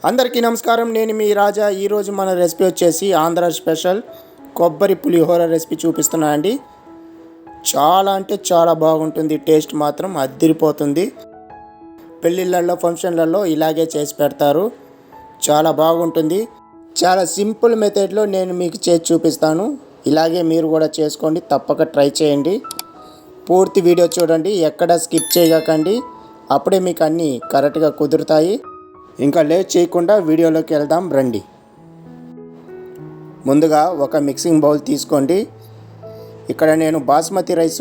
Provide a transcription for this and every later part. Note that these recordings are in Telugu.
అందరికీ నమస్కారం. నేను మీ రాజా. ఈరోజు మన రెసిపీ వచ్చేసి ఆంధ్ర స్పెషల్ కొబ్బరి పులిహోర రెసిపీ చూపిస్తున్నాను అండి. చాలా అంటే చాలా బాగుంటుంది. టేస్ట్ మాత్రం అద్దిరిపోతుంది. పెళ్ళిళ్ళల్లో ఫంక్షన్లలో ఇలాగే చేసి పెడతారు. చాలా బాగుంటుంది. చాలా సింపుల్ మెథడ్లో నేను మీకు చేసి చూపిస్తాను. ఇలాగే మీరు కూడా చేసుకోండి. తప్పక ట్రై చేయండి. పూర్తి వీడియో చూడండి, ఎక్కడ స్కిప్ చేయకండి. అప్పుడే మీకు అన్నీ కరెక్ట్గా కుదురుతాయి. ఇంకా లేట్ చేయకుండా వీడియోలోకి వెళ్దాం రండి. ముందుగా ఒక మిక్సింగ్ బౌల్ తీసుకోండి. ఇక్కడ నేను బాస్మతి రైస్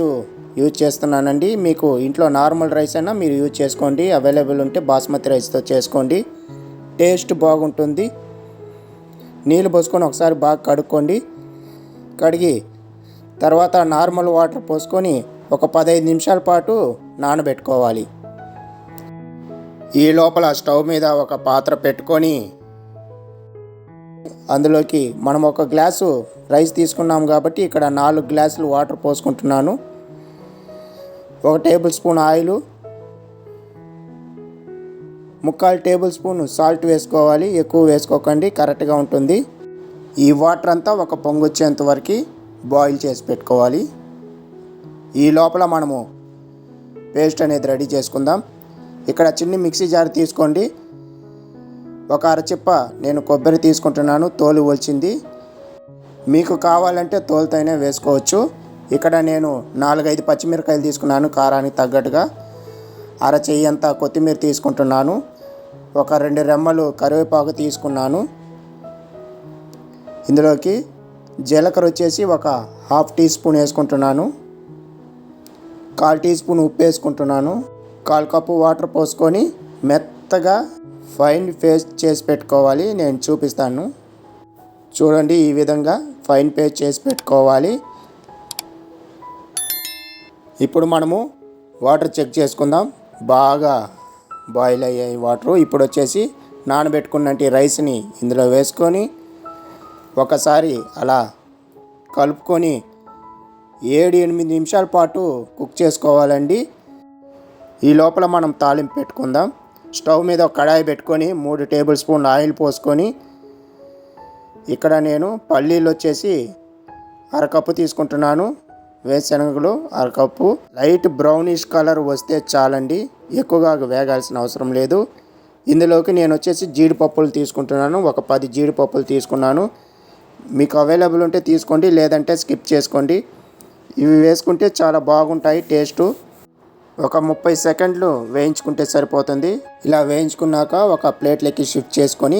యూజ్ చేస్తున్నానండి. మీకు ఇంట్లో నార్మల్ రైస్ అయినా మీరు యూజ్ చేసుకోండి. అవైలబుల్ ఉంటే బాస్మతి రైస్తో చేసుకోండి, టేస్ట్ బాగుంటుంది. నీళ్ళు పోసుకొని ఒకసారి బాగా కడుక్కోండి. కడిగి తర్వాత నార్మల్ వాటర్ పోసుకొని ఒక 15 నిమిషాల పాటు నానబెట్టుకోవాలి. ఈ లోపల స్టవ్ మీద ఒక పాత్ర పెట్టుకొని అందులోకి మనం ఒక గ్లాసు రైస్ తీసుకున్నాం కాబట్టి ఇక్కడ 4 గ్లాసులు వాటర్ పోసుకుంటున్నాను. 1 tablespoon oil, 3/4 tablespoon salt వేసుకోవాలి. ఎక్కువ వేసుకోకండి, కరెక్ట్గా ఉంటుంది. ఈ వాటర్ అంతా ఒక పొంగు వచ్చేంత వరకు బాయిల్ చేసి పెట్టుకోవాలి. ఈ లోపల మనము పేస్ట్ అనేది రెడీ చేసుకుందాం. ఇక్కడ చిన్న మిక్సీ జార్ తీసుకోండి. ఒక అరచిప్ప నేను కొబ్బరి తీసుకుంటున్నాను, తోలు ఒలిచింది. మీకు కావాలంటే తోలుతోనే వేసుకోవచ్చు. ఇక్కడ నేను 4-5 పచ్చిమిరకాయలు తీసుకున్నాను కారానికి తగ్గట్టుగా. అరచెయ్యంత కొత్తిమీర తీసుకుంటున్నాను. ఒక 2 రెమ్మలు కరివేపాకు తీసుకున్నాను. ఇందులోకి జీలకర్ర వచ్చేసి ఒక 1/2 టీ స్పూన్ వేసుకుంటున్నాను. 1/4 టీ స్పూన్ ఉప్పు వేసుకుంటున్నాను. 1/4 కప్పు వాటర్ పోసుకొని మెత్తగా ఫైన్ పేస్ట్ చేసి పెట్టుకోవాలి. నేను చూపిస్తాను చూడండి. ఈ విధంగా ఫైన్ పేస్ట్ చేసి పెట్టుకోవాలి. ఇప్పుడు మనము వాటర్ చెక్ చేసుకుందాం. బాగా బాయిల్ అయ్యాయి వాటరు. ఇప్పుడు వచ్చేసి నానబెట్టుకున్నట్టు రైస్ని ఇందులో వేసుకొని ఒకసారి అలా కలుపుకొని 7-8 నిమిషాల పాటు కుక్ చేసుకోవాలండి. ఈ లోపల మనం తాలింపు పెట్టుకుందాం. స్టవ్ మీద ఒక కడాయి పెట్టుకొని 3 టేబుల్ స్పూన్ ఆయిల్ పోసుకొని ఇక్కడ నేను పల్లీలు వచ్చేసి 1/2 కప్పు తీసుకుంటున్నాను. వేరుశనగలు 1/2 కప్పు. లైట్ బ్రౌనిష్ కలర్ వస్తే చాలండి, ఎక్కువగా వేగాల్సిన అవసరం లేదు. ఇందులోకి నేను వచ్చేసి జీడిపప్పులు తీసుకుంటున్నాను. ఒక 10 జీడిపప్పులు తీసుకున్నాను. మీకు అవైలబుల్ ఉంటే తీసుకోండి, లేదంటే స్కిప్ చేసుకోండి. ఇవి వేసుకుంటే చాలా బాగుంటాయి టేస్టు. ఒక 30 సెకండ్లు వేయించుకుంటే సరిపోతుంది. ఇలా వేయించుకున్నాక ఒక ప్లేట్లోకి షిఫ్ట్ చేసుకొని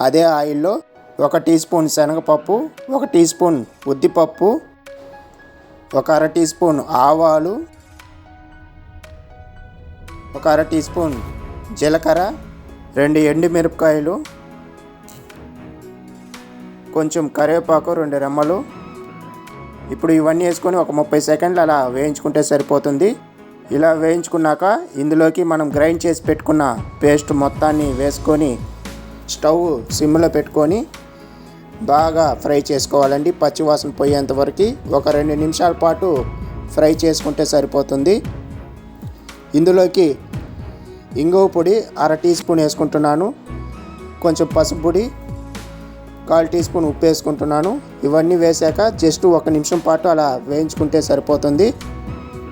అదే ఆయిల్లో 1 టీ స్పూన్ శనగపప్పు, 1 టీ స్పూన్ ఉద్దిపప్పు, ఒక 1/2 టీ స్పూన్ ఆవాలు, ఒక 1/2 టీ స్పూన్ జీలకర్ర, 2 ఎండుమిరపకాయలు, కొంచెం కరివేపాకు, 2 రెమ్మలు. ఇప్పుడు ఇవన్నీ వేసుకొని ఒక 30 సెకండ్లు అలా వేయించుకుంటే సరిపోతుంది. ఇలా వేయించుకున్నాక ఇందులోకి మనం గ్రైండ్ చేసి పెట్టుకున్న పేస్ట్ మొత్తాన్ని వేసుకొని స్టవ్ సిమ్లో పెట్టుకొని బాగా ఫ్రై చేసుకోవాలండి. పచ్చివాసన పోయేంత వరకు ఒక 2 నిమిషాల పాటు ఫ్రై చేసుకుంటే సరిపోతుంది. ఇందులోకి ఇంగువ పొడి 1/2 టీ స్పూన్ వేసుకుంటున్నాను. కొంచెం పసుపు పొడి, 1/4 టీ స్పూన్ ఉప్పు వేసుకుంటున్నాను. ఇవన్నీ వేసాక జస్ట్ 1 నిమిషం పాటు అలా వేయించుకుంటే సరిపోతుంది.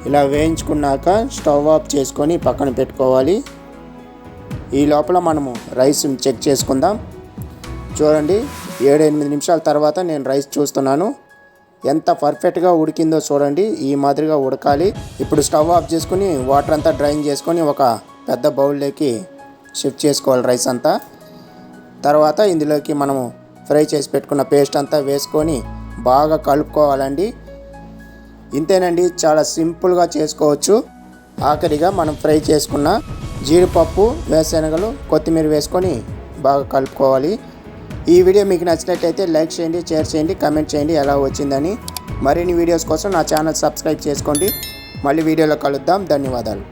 ఇలా వేయించుకున్నాక స్టవ్ ఆఫ్ చేసుకొని పక్కన పెట్టుకోవాలి. ఈ లోపల మనము రైస్ చెక్ చేసుకుందాం. చూడండి, 7-8 నిమిషాల తర్వాత నేను రైస్ చూస్తున్నాను. ఎంత పర్ఫెక్ట్గా ఉడికిందో చూడండి. ఈ మాదిరిగా ఉడకాలి. ఇప్పుడు స్టవ్ ఆఫ్ చేసుకొని వాటర్ అంతా డ్రైన్ చేసుకొని ఒక పెద్ద బౌల్లోకి షిఫ్ట్ చేసుకోవాలి రైస్ అంతా. తర్వాత ఇందులోకి మనము ఫ్రై చేసి పెట్టుకున్న పేస్ట్ అంతా వేసుకొని బాగా కలుపుకోవాలండి. ఇంతేనండి, చాలా సింపుల్గా చేసుకోవచ్చు. ఆఖరిగా మనం ఫ్రై చేసుకున్న జీడిపప్పు, వేరుశనగలు, కొత్తిమీర వేసుకొని బాగా కలుపుకోవాలి. ఈ వీడియో మీకు నచ్చినట్లయితే లైక్ చేయండి, షేర్ చేయండి, కామెంట్ చేయండి ఎలా వచ్చిందని. మరిన్ని వీడియోస్ కోసం నా ఛానల్ సబ్స్క్రైబ్ చేసుకోండి. మళ్ళీ వీడియోలో కలుద్దాం. ధన్యవాదాలు.